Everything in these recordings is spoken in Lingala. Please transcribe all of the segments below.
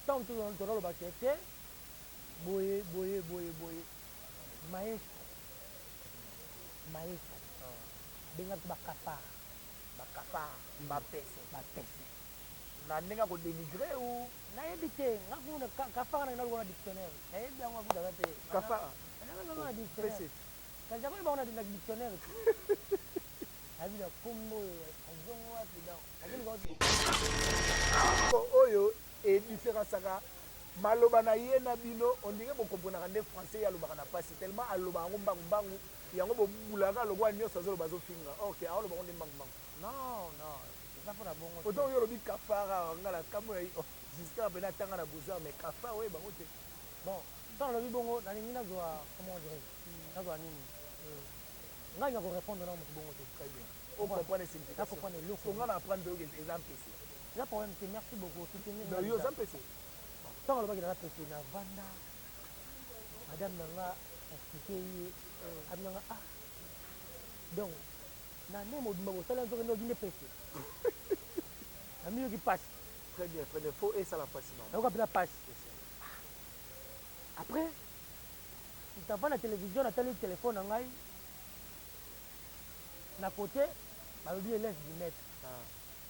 tant que tu as le baquet, boye. Maestro. Benga tu bakapa. Bapese. Na ndenge ko dénigrer ou Na yebite, ngakuna kafara na ngona dictionnaire. Na yebi yango buda bate. kafara. Na ngona dictionnaire. Kaza ko ba na dictionnaire. Abi da kombo azongo wapi da. Lakini ko oyo et différence saka maloba na ye na bino on dirait bon comprendre en français ya loba na passe tellement aloba ngo mbangu yango bo bulaka lobwa nyoso zo bazo finga. OK, a loba ngo mbangu. Non. Ça pour la bonne. Autant yo lobi kafara ngala kamo jusqu'à bena tanga na buzar mais kafara ouais bango te. Bon, dans le bongo na nini na zoa comment dire? Na zoa nini? Nga nga ko répondre na mo bongo très bien. On comprend les significations. On va apprendre des exemples ici. Là pour merci beaucoup. Non, yo exemples ici. Tant le bac na pesi na vanda. Madame nga expliquer amna donc na nemo bimba ko sala nzo no gine pesi. Ami qui passe. Très bien, faut et ça la passe non. Donc après la passe. Après tu t'as pas la télévision, na télé téléphone ngai. Na côté ba oublier laisse du net.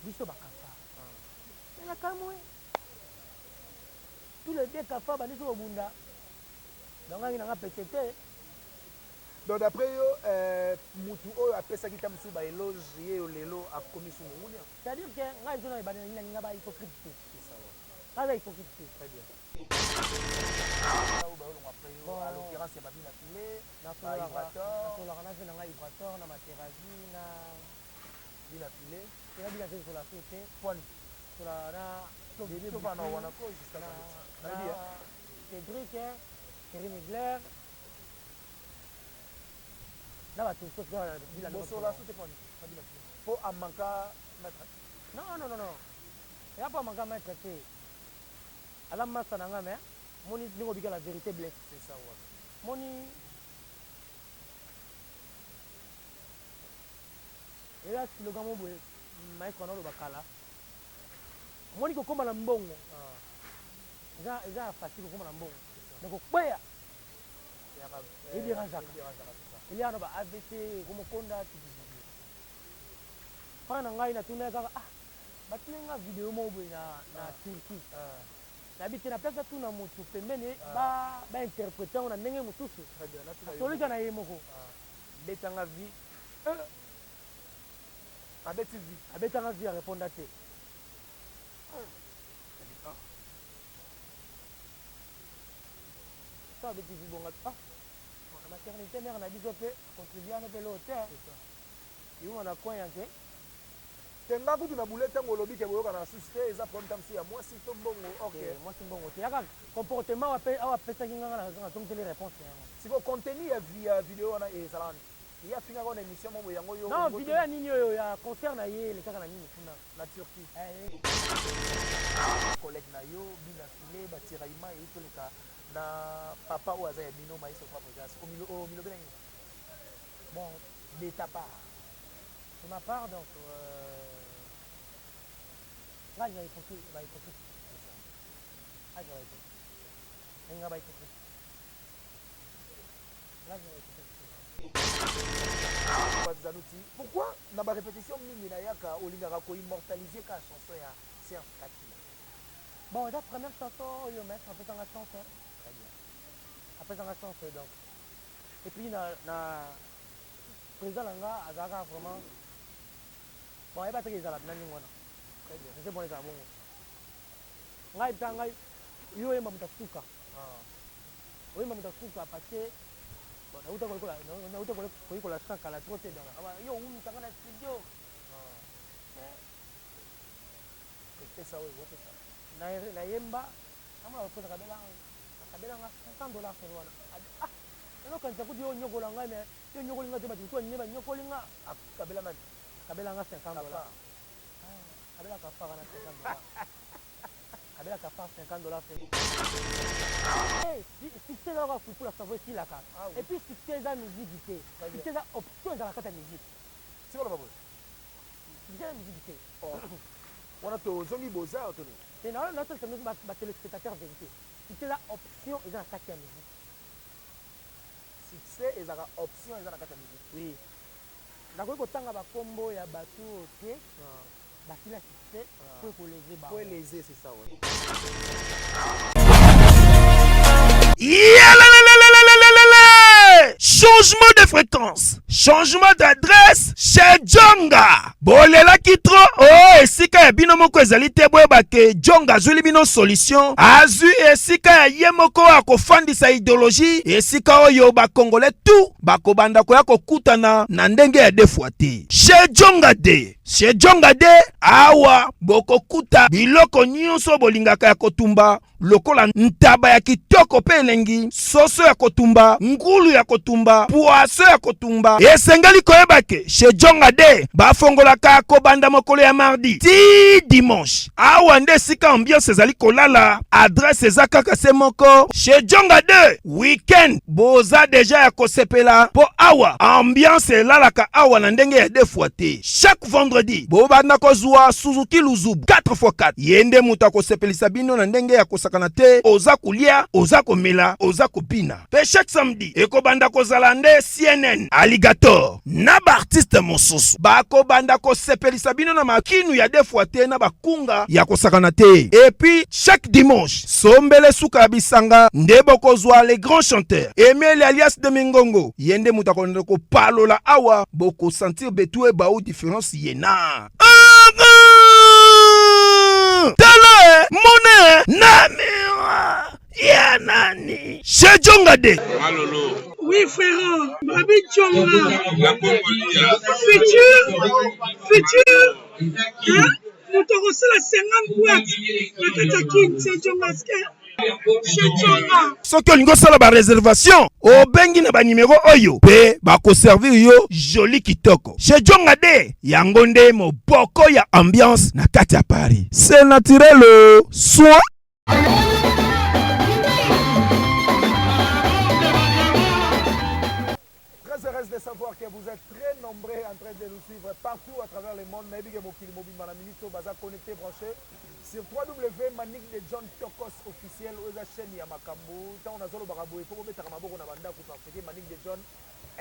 Biso bakafa. Mais la kamwe. Tous les deux kafa ba biso bunda. Donc ngai na petete. Donc d'après yo mutu oyo apesa kita musu ba éloge ye lelo a commis sur mongolia. C'est-à-dire que ngai zona ba na ba hypocrite. C'est ça ouais. Pas hypocrite. Très bien. À l'occurrence c'est babina filé, na vibrateur, na vibrateur na matérasi na bila filé, c'est bila sur la sauté, point sur la na bébé bana wana ko jusqu'à là. Cédric, Kérim Egler. Là va tout ce que bila sur la sauté point. Pour amanka mettre. Non. Il y a pas manka mettre que ala masa na ngame. Moni ningo bika la vérité blesse, c'est ça ouais. Moni et là si le gamo boye maître na lo bakala. Moni ko koma na mbongo. Eza facile ko koma na mbongo. Donc kweya. Et bien ranzaka. Il y a no ba AVC ko mokonda tiki. Pana ngai na tuna kaka batinga vidéo mo boye na Turquie. N'habite na place tout na motu pembeni ba interpréter on a ndenge mosusu très bien tolika na ye moko betanga vie abetanga vie à répondre à te ça beti vie bonga la maternité mère na biso pe contribuer na pe l'hôtel c'est ça yo na coin yanke tenga kutu na boulette ngolobi ke boyoka na susté eza problème tamsi ya moi si to mbongo OK moi si mbongo te yaka comportement wa pesa kinga na donc les réponses si vos contenu ya vidéo na e salani ya finga ko na émission mo yango yo non vidéo ya nini yo ya concert na ye le kaka na nini kuna na Turquie collègue na yo bina filé batira ima et to leka na papa ou aza ya bino maïso kwa projet au milieu de bon de ta part de ma part donc là il va hypocrite pourquoi na ba répétition mingi na yaka olingaka ko immortaliser ka chanson ya Serge Kakila bon la première chanson yo mettre après dans la chanson très bien après dans la chanson donc et puis na président langa azaka vraiment bon il va te dire la nani wana très bien c'est bon les abongo ngai tanga yo yema mutasuka oui mais mutasuka parce que bon na uta ko la saka la trotte dans yo tanga na studio c'est ça oui c'est ça na yemba kama ko kabela nga $100 sur wana alors quand ça coûte yo nyokola ngai mais yo nyokola ngai te ba tu nyeba nyokola nga kabela man kabela nga $50 kabela ka fara na $50 kabela ka fara $50 si c'est là pour la savoir si la carte et puis si c'est la musique c'est la option dans la carte musique c'est quoi le problème c'est la musique wana to zongi boza otoni c'est notre téléspectateur vérité. C'est la option et dans la quatrième musique. Succès et la option et dans la quatrième musique. Oui. D'accord, quand on a combo ya bateau, ok. Basi la succès pour léser. Pour léser, c'est ça, ouais. Changement de fréquence, changement d'adresse chez Djonga. Bolela kitro, oh esika ya bino moko ezali te boyeba ke Djonga azuli bino solution. Azui esika ya ye moko akofandisa idéologie, esika oyo bakongole tout bakobanda koya kokutana na ndenge ya defwa te. Chez Djonga de, chez Djonga de awa bokokuta biloko nyonso bolingaka ya kotumba lokola ntaba ya kitoko pe elengi, soso ya kotumba, ngulu ya kotumba, poaso ya kotumba. Esengeli koyeba ke chez Djonga de bafongolaka kobanda mokolo ya mardi ti dimanche. Awa nde sika ambiance ezali kolala, adresse eza kaka se moko. Chez Djonga de weekend boza deja ya kosepela po awa ambiance elalaka awa na ndenge ya defwa te. Chaque vendredi bobanda kozwa Suzuki Luzubu 4x4 yende muta kosepelisa bino na ndenge ya kosakana te, oza kulia, oza komela, oza kopina. Pe chaque samedi ekobanda kozala nde CNN Alligator na ba artiste mosusu bakobanda kosepelisa bino na makinu ya defwa te na bakunga ya kosakana te. Et puis chaque dimanche sombele suka ya bisanga nde bokozwa les grands chanteurs Emile alias de Mingongo yende muta konde ko palola awa boko sentir betu e ba ou différence yena. Tala mone namira ya nani chez Djonga de. Malolo. Oui frère, Babi Djonga. La Congolia. Futur. Hein? Nous te reçons la 50 boîtes. La Katakin, c'est Djonga. Chez Djonga. Soki olingo sala ba réservation obengi na ba numéro oyo pe bakoservir yo joli kitoko. Chez Djonga de yango nde moboko ya ambiance na kati ya Paris. C'est naturel soin. Très heureuse de savoir que vous êtes très nombreux en train de nous suivre partout à travers le monde. Naibige Mokili Mobile Manaminito baza connecté branché sur www.manik de John Tokos officiel ou la chaîne Yamakambo. Tant on a zolo barabo il faut mettre à maboko na banda parce que Manik de John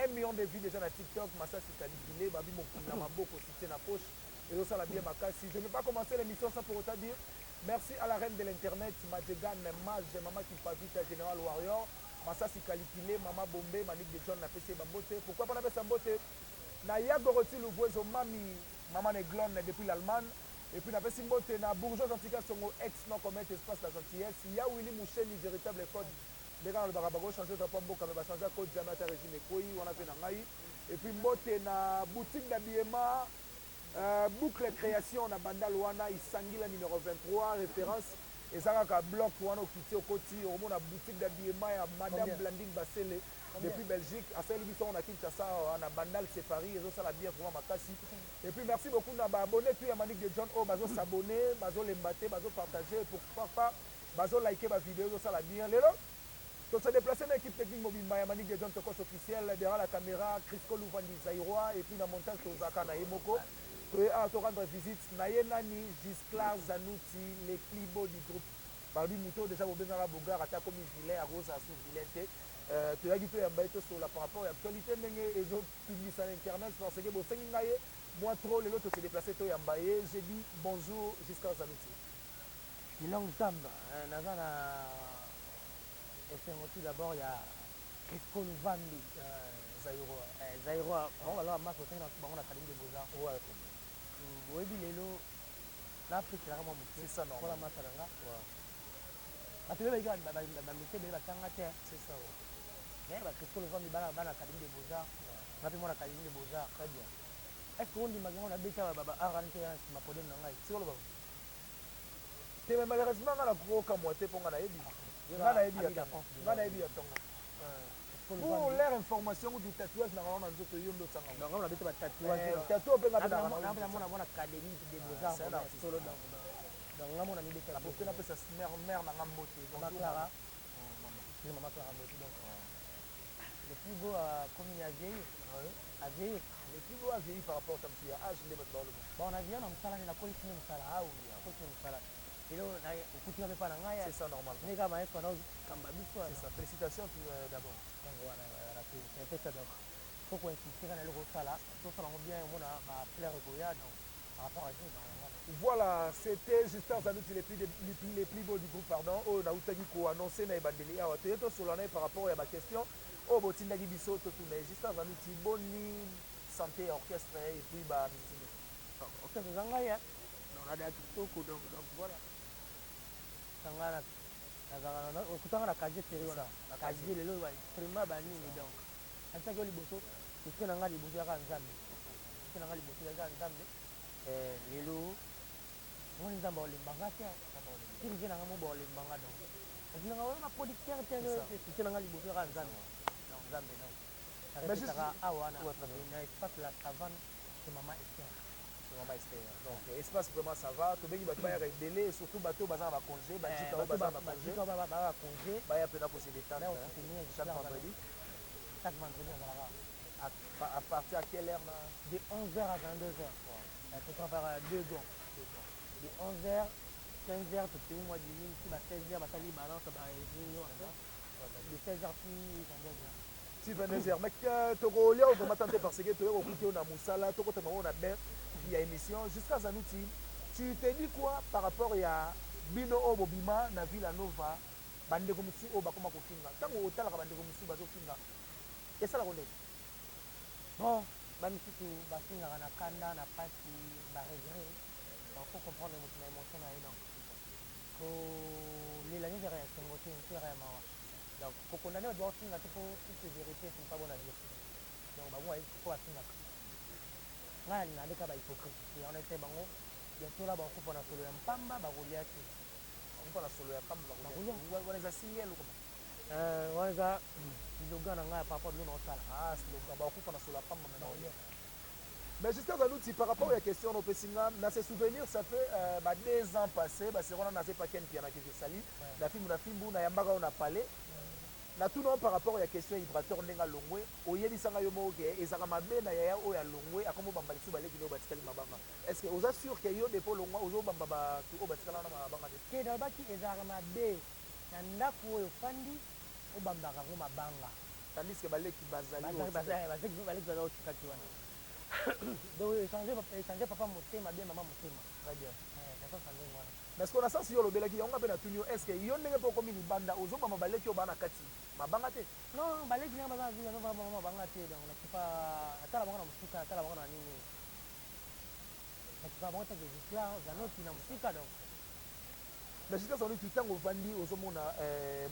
1 million de vues déjà na TikTok, massa c'est calculé, babi Mokili na maboko c'est na poche et ça la bien makasi. Je ne vais pas commencer l'émission sans pour autant dire merci à la reine de l'internet Madjegan Mage, maman qui pavite Général Warrior. Masasi Kalikile, Mama Bombe, Manik de John, na PC Bambote. Pourquoi pas na PC Bambote? Na Yagoroti Louvoiso, Mami, Maman Neglon depuis l'Allemagne. Et puis na PC Bambote, na Bourgeois Antika Songo, ex non commettre espace la gentillesse. Il y a Willy Moucheni, véritable code. Les gars, le barabago, changer de pombo, comme va changer code Jamata Régime Koi, on a fait Nangaï. Et puis Mbote, na boutique d'habillement, boucle création, na Bandalwana, Isangila numéro 23, référence. Et ça a un bloc pour un officier au côté, au monde a boutique d'habillement à Madame Blandine Bassele depuis Belgique. À celle qui sont à Kinshasa, on a Bandal, c'est Paris, et ça la bien pour Makassi. Et puis merci beaucoup d'abonner, puis à Manik de John, bazo s'abonner, bazo l'embatter, bazo partager, pourquoi pas, bazo liker ma vidéo, ça la bien. Donc se déplacer dans l'équipe technique mobile, Manik de John Tokos officiel, derrière la caméra, Crisco Louvandi Zaïroa, et puis dans le montage, Tozaka Naemoko. À te rendre visite, Nayenani, Gisclar, Zanouti, les plus beaux du groupe. Barbi Mouto, déjà, vous avez un bogar, à ta comme vilain, à rose, à sous vilain. Tu as dit que sur la par rapport à l'actualité, les autres publient sur Internet, parce que vous savez, moi trop, les autres se déplacent, tu as Mbaye. J'ai dit bonjour, Gisclar, Zanouti. Il long temps, et d'abord, il y a Crisco Louvandi, Zaïroa. Bon, alors, ma côté, on a Kalim de Beaux-Arts. Ouais. Oui, lelo l'Afrique c'est vraiment c'est ça non. Pour la masse là. Ouais. Parce que les gars, c'est ça. Mais parce que le vendeur bana l'académie des beaux-arts, rapidement l'académie des beaux-arts, très bien. Est-ce qu'on dit maintenant la bêta va arranger ma problème dans l'ail? C'est quoi le baba? Mais malheureusement on a gros comme moi pour on a ébi. On a ébi à ton. Pour leur information ou du tatouage dans un autre yondo sanga. Donc on a des tatouages. Tatou peut pas dans mon académie des beaux-arts solo dans. Donc là mon ami des tatouages. Pour que on appelle ça mère na ngambote. Maman Clara. Maman Clara Mbote donc. Le plus beau comme il y a vieilli. A vieilli. Le plus beau a vieilli par rapport à âge les battre. Bon on a vieilli on me sala na quoi il me sala ah oui, quoi il me sala. lelo okutika mpe mpa na ngai C'est ça normalement. ndenge kaka maestro anakamba biso C'est ça. Félicitations d'abord. yango wana epesa donc faut koinsiste kaka na eloko osala tosala yango bien omona bafleur ekoya donc par rapport à jour dans wana Voilà, c'était Justin Zanouti les plus beaux du groupe, pardon. Oh, na utaki ko annoncer na ebandeli awa. Toyeto solana par rapport à ma question. Oh, botindaki biso to tout mais Justin Zanouti boni santé orchestre et puis ba musique. orchestre eza ngai donc nada ya kitoko donc voilà sanga okutanga na kaje seri wana kaje lelo bainstrument banini donc atiaki yo liboso eske na ngai liboso yaka nzambe eske na ngai liboso yaka nzambe lelo moni nzambe olembanga te kirike na ngai moba olembanga donc azinanga wana producteur te eske na ngai liboso yaka nzambe donc nzambe donc arepesaka awa na espace la savane chez Maman Esther. Maman Esther. Donc espace vraiment ça va. To bengi bato ba rebelle surtout bato baza na congé, ba jika ba baza na congé. Ba congé. Ba ya pena posséder temps. Chaque vendredi. Chaque vendredi on va là. À partir à quelle heure là? De 11h à 22h. On peut faire 2 gants. De 11h 15h tout le mois du midi si ba 16h ba sali balance ba réunion de 16h puis 22h. Si 22h mais toko leo vraiment tenté parce que to écouter na musala toko te na ben il y a émission jusqu'à Zanouti. Tu te dis quoi par rapport à bino obobima na Villa Nova bande comme si o ba koma ko finga tango otala ka bande comme si bazo finga et ça la connaît bon bami surtout ba finga na kanda na pasi ba regret donc faut comprendre notre émotion na donc ko les l'année derrière c'est ngote c'est vraiment donc faut condamner ba finga pour toute vérité c'est pas bon à dire donc ba moi il faut ba finga ngai na ndeka ba hypocrite on était bango bien sûr là ba ko na solo ya mpamba ba goliath on na solo ya mpamba ba goliath wana za single ko wana slogan na ngai par rapport à l'autre ah slogan ba ko na solo ya mpamba na goliath. Mais jusqu'à Zanouti, par rapport à la question de Pessinga, dans ses souvenirs, ça fait 2 ans passés, c'est on a pas qu'un piano que j'ai sali, la film na yambaga on a parlé. Na tout non par rapport à la question vibrateur ndenga longwe, oyeli sanga yo moke ezaka mabe na yaya o ya longwe akomo bamba lisu bale kilo batikali mabanga. Est-ce que vous assure que yo depo longwa ozo bamba ba tu o batikala na mabanga de? Ke dalbaki ezaka mabe na ndako oyo fandi o bamba ka ko mabanga. Tandis que bale ki bazali bazali o tikaki wana. Donc échanger papa motema bien maman motema. Très bien. Ça ça ndenge wana. Mais ce qu'on a sens yo lobela ki yonga pe na tunyo est-ce que yo ndenge po komi banda ozo bamba bale ki o bana kati mabanga te? Non, bale ki ngamba zanzi no bamba mabanga te donc na kipa atala bango na musika atala bango na nini. Na kipa bango ta là za noti na musika donc. Mais jusqu'à ce que tu vandi ozo mona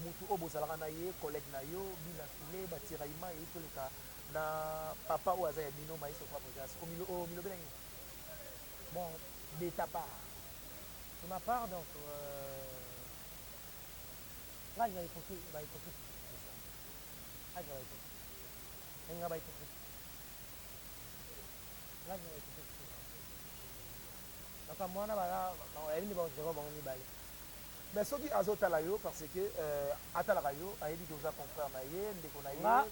mutu obo zalaka na ye collègue na yo bina file batira ima et tout le cas na papa ou azaya bino maïso kwa bojas au milieu bien bon de ta part de ma part donc là il va hypocrite là il va hypocrite donc moi na bala elini ba zero ba ngoni bale mais soki azotala yo parce que atalaka yo ayebi que oza confrère na ye ndeko na ye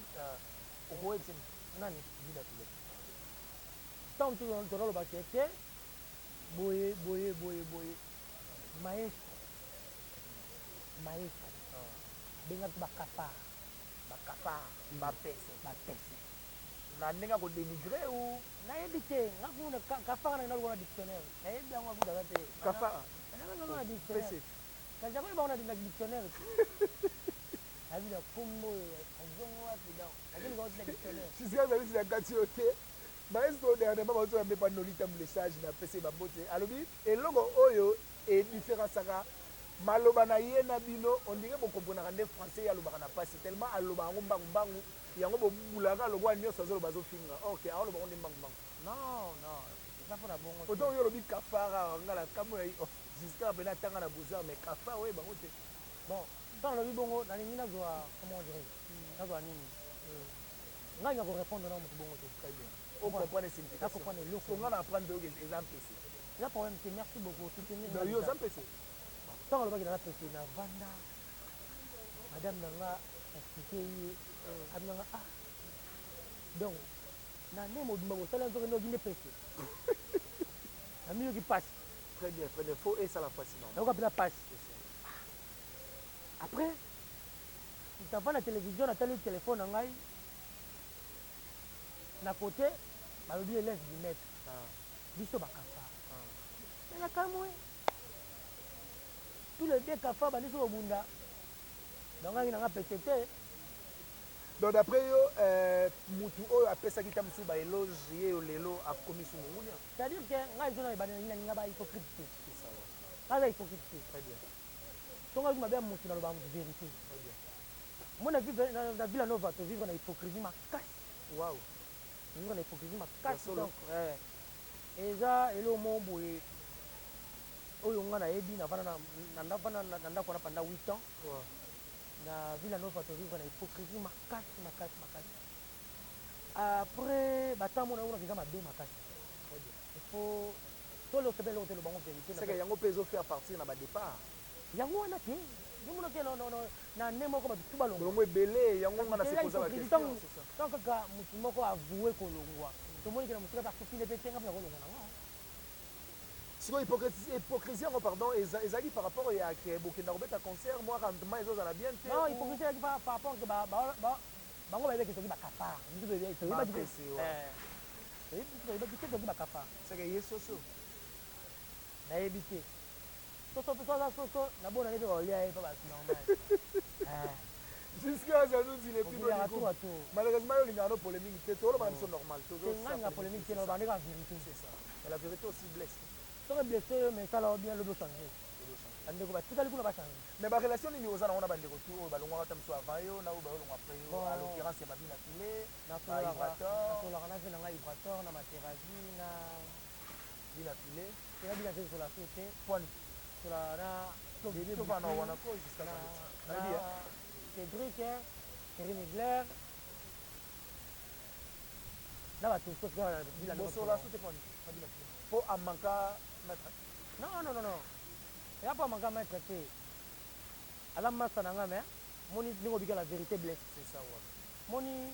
okoyebisa nani vida tule tant tu on ba kete boye maestro benga bakapa bapese na ndenge ko dénigrer ou nayebi te ngakuna kafara na ngalo na dictionnaire nayebi yango abuda te kafara na dictionnaire kaza ko ba na dictionnaire abila kombo azongo wapi donc lakini kwa na dictionnaire jusqu'à ce la kati maestro dernièrement bazo ya mepa nolita message na pese babote alobi elongo oyo et différence saka maloba na ye na bino on dirait bon comprendre nde français ya lobaka na pasi tellement aloba ngo mbangu yango bobulaka lobwa nyonso azoloba azofinga ok aloba ngo nde mbangu non eza mpona bongo oto oyo olobi kafara ngala kambo ya jusqu'à pena tanga na bozar mais kafara oyo bango te bon ntango lobi bongo nalingi nazwa comment dire nazwa nini ngai nako répondre na moto bongo te très bien on comprend les significations comprendre le faut ngana apprendre des exemples ici là problème c'est merci beaucoup soutenir donc yo exemple ici ntango lobaki na pese na vanda madame nanga expliqué abinanga donc na nde mobimba kosala nzoki ndoki nde pese namiyoki pasi Très bien, très bien. Faut et ça la passe non. Donc après la passe. Après, tu as la télévision, tu as le téléphone en aïe. Na côté, bah le billet laisse du mettre. Biso bakafa. Mais la calme. Tous les deux kafa bah biso bunda. Donc on a pété. Donc d'après yo mutu oyo apesa kita musu ba éloge yo lelo a commis sur mongolia. C'est-à-dire que ngai zona ba ninga ba hypocrite. C'est ça ouais. Là hypocrite. Très bien. Donc on a bien mutu na lo ba vérité. Très bien. Moi na vivre na Villa Nova to vivre na hypocrisie ma casse. Waouh. Vivre na hypocrisie ma casse donc eza elo mo boye oyo nga na yebi na vana na ndako na pendant 8 ans. Wow. Na Villa Nova to vivre na hypocrisie ma casse. Après batamo na una kiza mabe ma casse. Il faut tout le sebelo te le bon vérité. C'est que yango peso faire partir na ba départ. Yango na te. Yango na ke no na nemo ko ba tuba longo. Longo ebele yango nga na se poser la question. Donc ka mutu moko avouer ko longwa. To moni ke na mutu ka kopine pe tenga na ko longwa na. Si hypocrisie pardon ezali par rapport à que bokenda robeta concert moi rendement ezozala bien te. Non, hypocrisie ezali par rapport que bango ba beke to ba kafa. Mutu be to ba dipesi. To ba kafa. C'est que yesoso. Na ebité. So na bona nebe olia e pa ba normal. Jusqu'à ça nous dit les plus beaux. Malheureusement il y a une polémique c'est tout le monde sont normal toujours. C'est une polémique c'est la vérité c'est ça. Mais la vérité aussi blesse. So blessé mais ça là bien le doit changer. Andeko ba tukali kuna ba changer. Mais ba relation ni oza na ona bandeko tu o balongwa ta mso avant yo na o ba longa après yo à l'occurrence ya babina filé na vibrateur na vina nga vibrateur na thérapie na bina filé et bien sur la société point sur la bébé to va na wana ko jusqu'à là bien Cédric Kérim Igler là va tout ce que la sur la société point babina filé pour amanka mettre non il y a pas manquer mettre que ala massa na ngame moni ningo bika la vérité blesse c'est ça ouais moni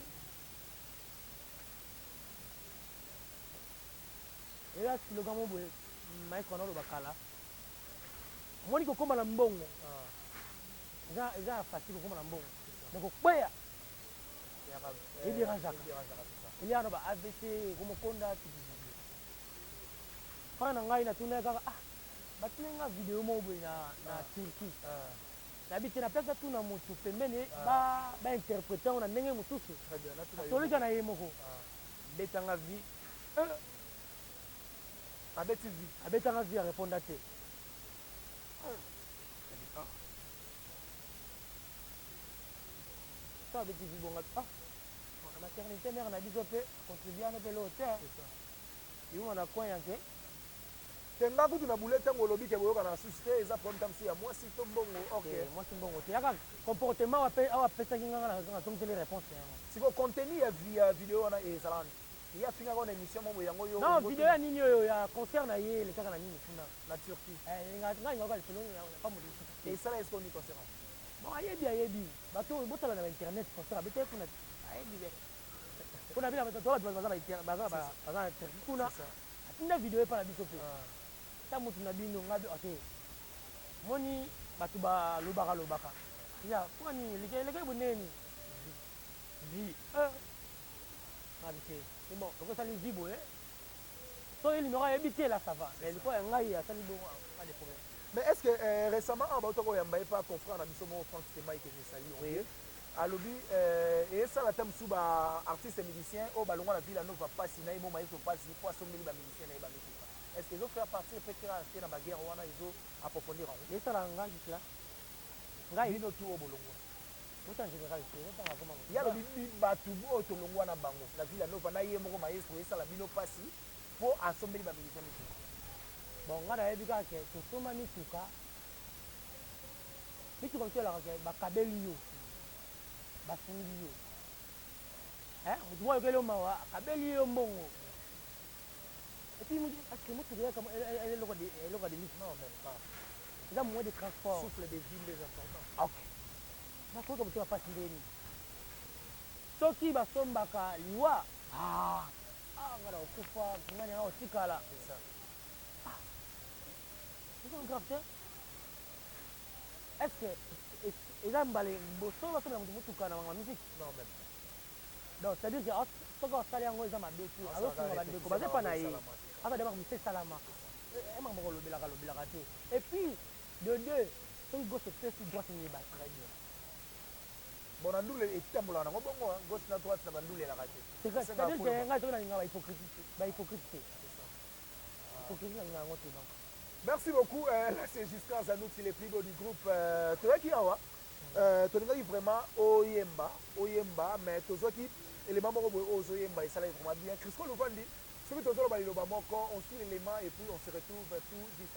et là le gamo boye maître na lo bakala moni ko koma na mbongo eza facile ko koma na mbongo donc ko kweya et dérange il y a no ba AVC comme konda pana ngai na tuna kaka batinga vidéo mo boye na Turquie na biti na pesa tuna mutu pembeni ba interpréter on a ndenge mususu tolika na ye moko betanga vie abetanga vie répondre te ça beti vie bonga la maternité mère na biso pe contribuer na pe l'hôtel c'est ça yo na coin yanke tenga kutu na boulette ngolobi ke boyoka na susté eza problème tam ya moi si to mbongo OK moi si mbongo te yaka comportement wa pesa kinga na donc les réponses si vous contenu ya vidéo na e salani ya finga ko na émission mo yango yo non vidéo ya nini yo ya concert na ye le kaka na nini kuna na Turquie nga ngaka le pelo pas mo et ça là est-ce qu'on y concert bon ayebi bato botala na internet concert bete kuna ayebi be kuna bila bato baza kuna atinda vidéo pa na biso pe ta mutu na bino ngabe ok moni batu ba lobaka ya kwani leke boneni vi habité c'est bon donc ça les vibo so il n'aura habité là ça va mais il faut un ngai ça li bon pas de problème mais est-ce que récemment on va to ko yamba pas confrère na biso mo France c'est Mike que je salue oui alobi et ça la thème sous ba artiste et musicien au balonga la ville Nova pas si na mo maïso pas si fois sommer ba musicien na ba musique est-ce qu'ils ont fait partie peut-être dans la guerre wana ils ont approfondir en et ça la ngai là ngai bino tu au bolongo tout en général c'est autant comme il y a le batu o to longwa na bango la ville Nova na ye moko maïso et ça la bino pasi pour assembler ba musicien bon ngana ebika ke to soma mituka mituka la ba kabeli yo bafungi yo mutu moko ekele mawa kabeli yo mbongo et puis est-ce que mutu comme elle est loca de lit non même pas c'est un moyen de transport souffle des villes des importants ok na ko comme tu vas pas ndeni soki basombaka liwa ngana okufa ngani na otikala c'est ça c'est un grave terre. Est-ce que ils ont emballé bosso va faire un petit peu dans la musique? Non, même. Donc, c'est-à-dire que ce qu'on s'allait en gros, ils ont ma bécu. Alors, c'est pas naïf. Avant d'abord, c'est salama. Et puis, de deux, c'est une gauche et une droite, c'est très bien. Bon, on a nous les tambours, on a gauche et droite, ça va nous les rater. C'est-à-dire que y a une hypocrisie. Merci beaucoup. Là, c'est Giscard Zanout, c'est les plus beaux du groupe. Tu vois qui est là? Tu vois vraiment Oyemba, mais tu vois qui les membres aux Oyemba, et ça là vraiment bien. Christo le vend dit, ce que tu vois, on suit l'élément et puis on se retrouve tout juste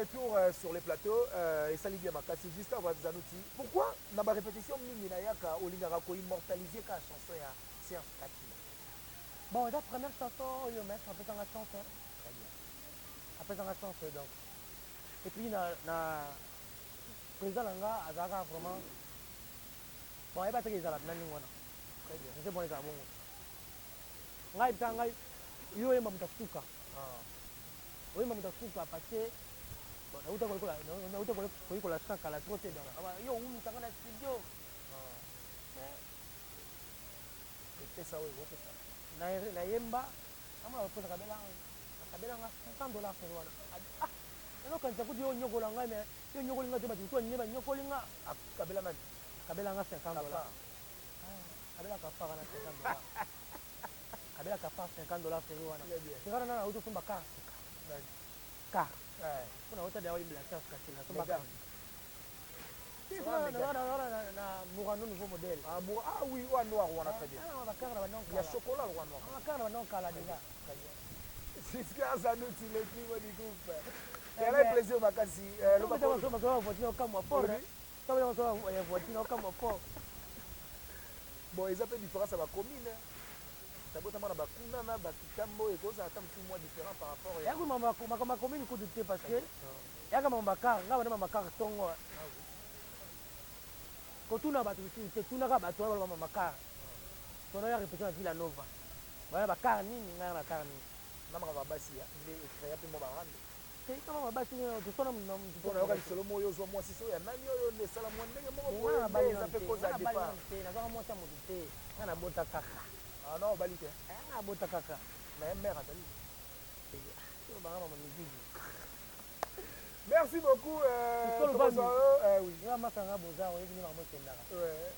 retour sur les plateaux et ça bien makasi juste avant Zanouti. Pourquoi na ba répétition mingi na yaka olingaka ko immortaliser ka chanson ya Serge Kakila. Bon, la première chanson, yo mettre après dans la chanson. Très bien. Après dans la chanson donc. Et puis na président langa azaka vraiment. Bon, il va te dire ça nani wana. Très bien. C'est bon les abon. Ngai tanga yo ema mutasuka. Ah. Oui, mais mutasuka parce que na uta kwa la chanka la trotte dans. Yo tanga na studio. Ah. Et ça oui, c'est ça. Na yemba kama wakoza kabela nga $50 kwa wana. Ah. Ndio kanza kudi yo nyokola ngai me yo nyokola ngai teba tuko nyeba nyokola nga Kabela man. kabela nga $50. Kabela kafa kana $50. Kabela kafa $50 kwa wana. Sikara na auto sumba ka. Ka. Kuna auto dawa ibla chance kasina sumba ka. Na Mourano nouveau modèle. Ah oui, ou noir on a très bien. Il y a chocolat ou noir. Ah car non kala déjà. Jusqu'à Zanouti le climat du groupe. Et là plaisir makasi le bateau so bateau voiture comme fort. Ça veut dire voiture comme fort. Bon, ils appellent différence à la commune. Ça peut être na bakuna na bakitambo et cause attend tout mois différent par rapport ya ko mama commune ko douter parce que ya ka mama car nga bana mama car tongo. Ko tuna batu tuna ka batu ba mama car. Tona ya répéter na Villa Nova. Voilà ba car nini nga na car nini. Na mama basi ya nde créer pe mo ba rande. C'est comment basi to sona mo to na ka solo mo yo zo mo siso ya nani yo ne sala mo ndenge mo ko ba ça fait cause à départ. Na za mo ta mo douter. Na na bota kaka. Ah non, balite. Na bota kaka. Mais mère atali. Yo ba mama musique. Merci beaucoup oui. Ya masanga boza o yini mama kendaka. Ouais.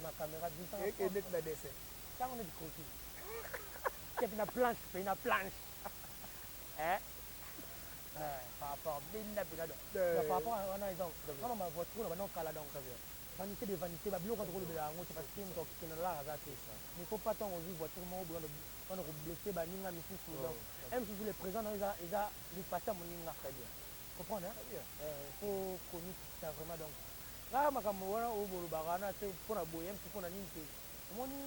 Ma caméra dit ça. Et net na dessin. Ça on est du côté. C'est une planche. Hein? Par rapport binda binado. Par rapport à on a donc. Comment ma voiture là non kala donc. Vanité de vanité ba biloko ko le la ngo parce que mto kina la za ça. Il faut pas tant oser voiture mo on a blessé ba ninga misusu donc. Même si les présents ils a lui passer mon ninga très bien. Comprendre hein? Faut connaître ça vraiment donc. Là makambo wana o bolo bagana te pona boyem si pona ninte. Moni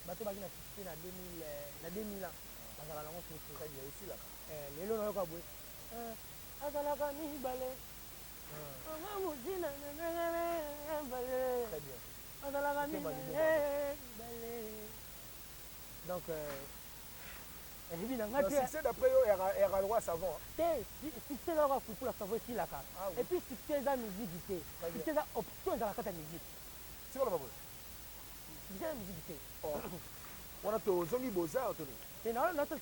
bato bagina fixé na 2000 ans. Bazala lango très bien ici là. Lelo na yoka boy. Azalaka ni balé. Très bien. Azalaka ni balé. Donc succès d'après yo era roi savon. Succès là pour la savon ici là. Et puis succès la musique. Succès la option dans la carte musique. C'est quoi la faveur? Succès la musique. On a to zongi boza otoni. C'est non notre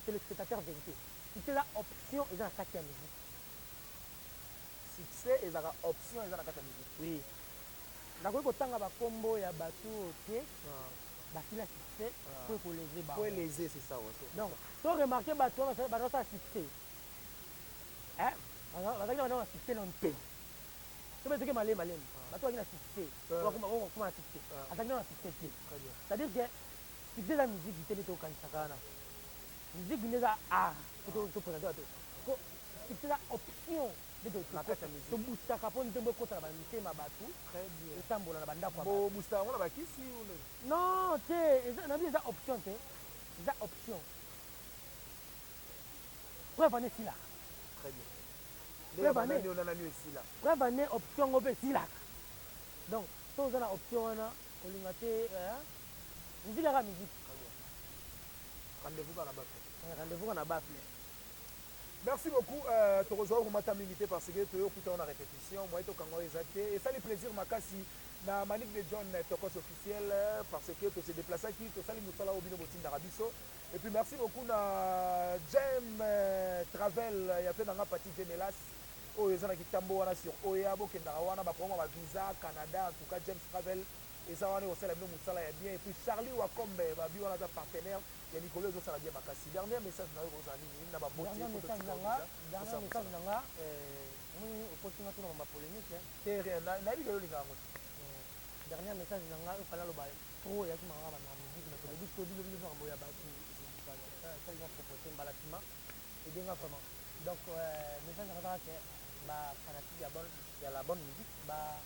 téléspectateur vérité. Succès la option dans la carte musique. Succès et la option dans la carte musique. Oui. Nakoi kotanga ba combo ya batu OK. Basila succès pour léser ba. Pour léser c'est ça aussi. Donc, tu remarquer ba toi ba ça succès. Hein? Bazaki na succès longtemps. Tu peux dire que malé. Ba toi qui na succès. Comment succès? Azaki na succès. Très bien. C'est-à-dire que succès la musique iteli to kanisakana. Musique neza to présenter à toi. Succès la option de la carte musique. To booster kapon ntembo kota ba mitema batu. Très bien. Et tambola na banda kwa. Bo booster on a ba kisi ou non, c'est une option. C'est une option. Preuve en est si là. Très bien. Preuve en est si là. Preuve en est option au si là. Donc, si vous avez une option, vous avez une la musique. Très bien. Rendez-vous dans la baffe. Rendez-vous dans la baffe. Merci beaucoup. Tu rejoins au minute parce que tu es en répétition. Moi, je suis et ça, le plaisir, Makasi. Na Manique de John Tokos officiel parce que tu s'es déplacé qui tu sali musala au bino botin d'Arabiso et puis merci beaucoup na Jem Travel il y a fait dans la partie de Melas oh ils ont qui tambo wana sur Oyabo kendara wana ba promo ba visa Canada en tout cas James Travel et ça on est au sala bino musala ya bien et puis Charlie Wakombe ba bi wana partenaire il y a Nicolas zo sala bien makasi dernier message na aux amis na ba beauté dernier message nanga oui au continent tout dans ma polémique c'est rien na bi linga dernier message nanga il fallait le bail trop ya kuma ngaba na musique mais le disque du livre en boya batu ça ils vont proposer un balatima et bien vraiment Donc, message que bah fanatique il y a la bonne musique, bah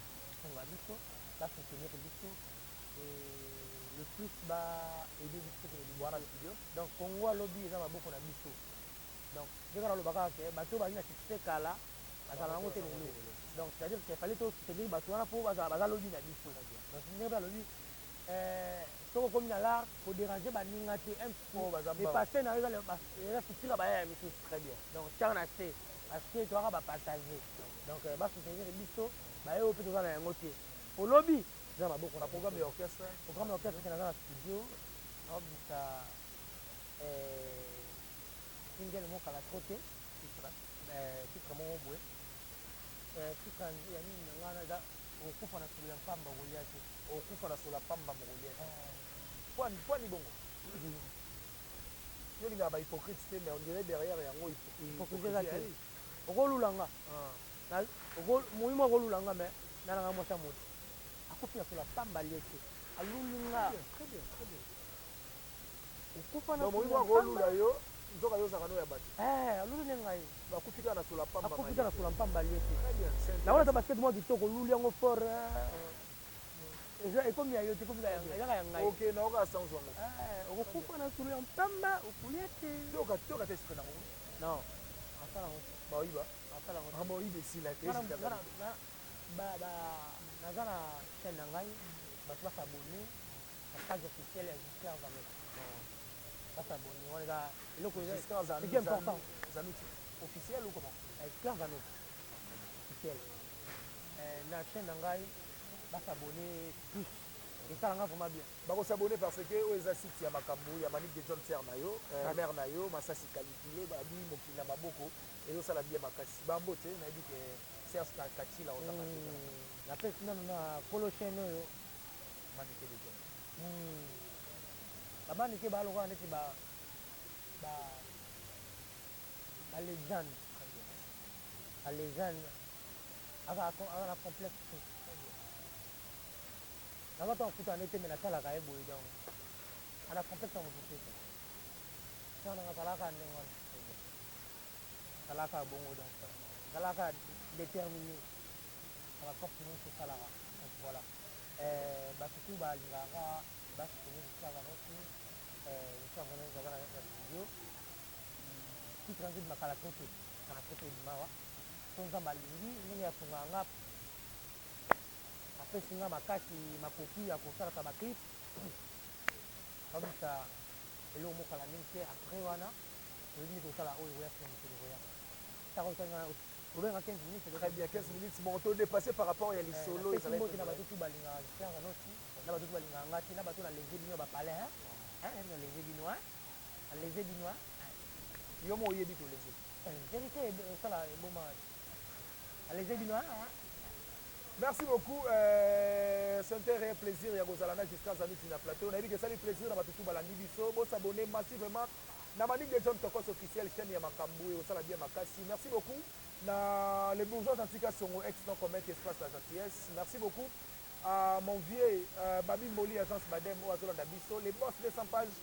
on va biso, bah soutenir biso et le plus bah aider biso que le boire studio. Donc Congo lobby ça va beaucoup na biso. Donc dès qu'on a le bagage que bateau va venir succès kala, bah ça va monter le lot. Donc c'est-à-dire qu'il fallait tout soutenir bateau là pour bah lobby na biso. Donc c'est pas lobby soko comme na l'art pour déranger ba ninga te un peu et passer na les futur ba ya misu très bien. Donc tiens na c'est parce que tu auras partager. Donc bah soutenir biso ba yo peut tout ça na ngote. Pour lobby ça va beaucoup na programme d'orchestre qui dans la studio on dit ça single mo kala côté titre mo boé titre ya nini ngana da okufa na sulu ya pamba Goliath okufa na sulu ya pamba Goliath Point bongo. Yo linga ba hypocrite te mais on dirait derrière yango hypocrite. Ogolulanga. Na muimo ogolulanga mais nanga mwasa moto. Akufa na sulu ya pamba liete. Alulinga. Très bien. Okufa na muimo ogolula yo nzoka yo zakano ya bato. Alulinga ngai. Ba kufika na sulu ya pamba. Akufa na sulu ya pamba liete. Très bien. Na wala basket mo ditoko luli yango fort. Et comme il y a eu des ok, non, on va s'en jouer. On coupe na sulu ya mpamba okuliete. Toka te sikana. Non. Asala ngo. Ba oyiba. Asala ngo. Amo oyibe sila te. Nazana chaîne na ngai bato s'abonner à page officielle ya Giscard Zamet. S'abonner. On est eloko c'est bien important. Zamet officiel ou comment? Giscard Zamet. Officiel. Na chaîne na ngai s'abonner plus. Et ça l'a vraiment bien. Bako s'abonner parce que oza site ya makambu ya Manique de John Serre na yo, mère na yo, masasi qualité ba bi mokila maboko et ça la bien makasi. Bambo te na dit que Serge Kachila oza makila. La personne na polo chaîne yo Manique de John. La Manique ba loka neti ba légende. La légende avec un complexe. Na watu wakuta nete mena sala ka ebo idao ana complexe mo tete sana na talaka ndengo talaka bongo donc talaka déterminé ça va continuer ce sala donc voilà batutu ba lingaka basi pour ça va aussi ça va nous avoir la studio qui transite makala côté na côté du mawa sonza malingi nini ya funganga singa makasi makopi ya kosala ka baklip kabisa elo mokala mingi te après wana olingi kosala oyo oya sina mokolo koya tako tanga obenga 15 minutes très bien 15 minutes bon to dépasser par rapport ya lisolo et ça va être na bato tu balinga faire aussi na bato tu balinga ngati na bato na lever bino ba palais na lever bino na lever bino yo mo yebi to lever vérité sala boma na lever bino Merci beaucoup. C'est un réel plaisir. Il y a Gozalana jusqu'à Zanit sur la plateau. On a dit que ça lui plaisir dans tout balandi biso. Bon s'abonner massivement. Na Manique de John Tokos officiel chaîne ya Makambu et ça la bien Makasi. Merci beaucoup. Na les bourgeois en tout cas sont ex non commun espace la gentillesse. Merci beaucoup à mon vieux Babi Moli agence Badem au Azolanda biso. Les boss de 100 pages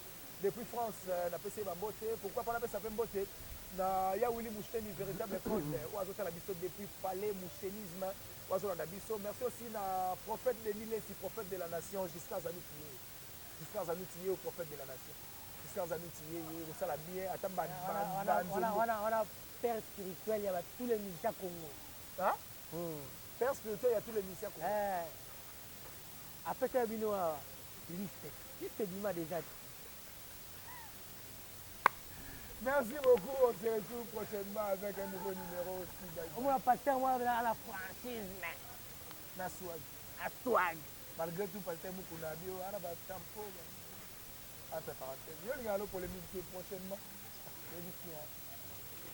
depuis France na PC Bambote. Pourquoi pas na PC Bambote? Na ya Willy Moucheni véritable code au Azolanda biso depuis palais mouchenisme. Merci aussi à prophète de Nilesi, prophète de la nation, Giscard Zanutiye. Giscard Zanutiye au prophète de la nation. Giscard Zanutiye, ça la bien. On a père spirituel, il y a tous les musiciens Congo. Hein? Père spirituel, il y a tous les musiciens Congo. Après ça, il y a une liste d'humains déjà. Merci beaucoup, on se retrouve prochainement avec un nouveau numéro aussi. On va passer à la franchise, mais. Na swag. À swag. Malgré tout, parce que nous avons dit, on a un tempo. Entre parenthèses. Il y a une polémique prochainement.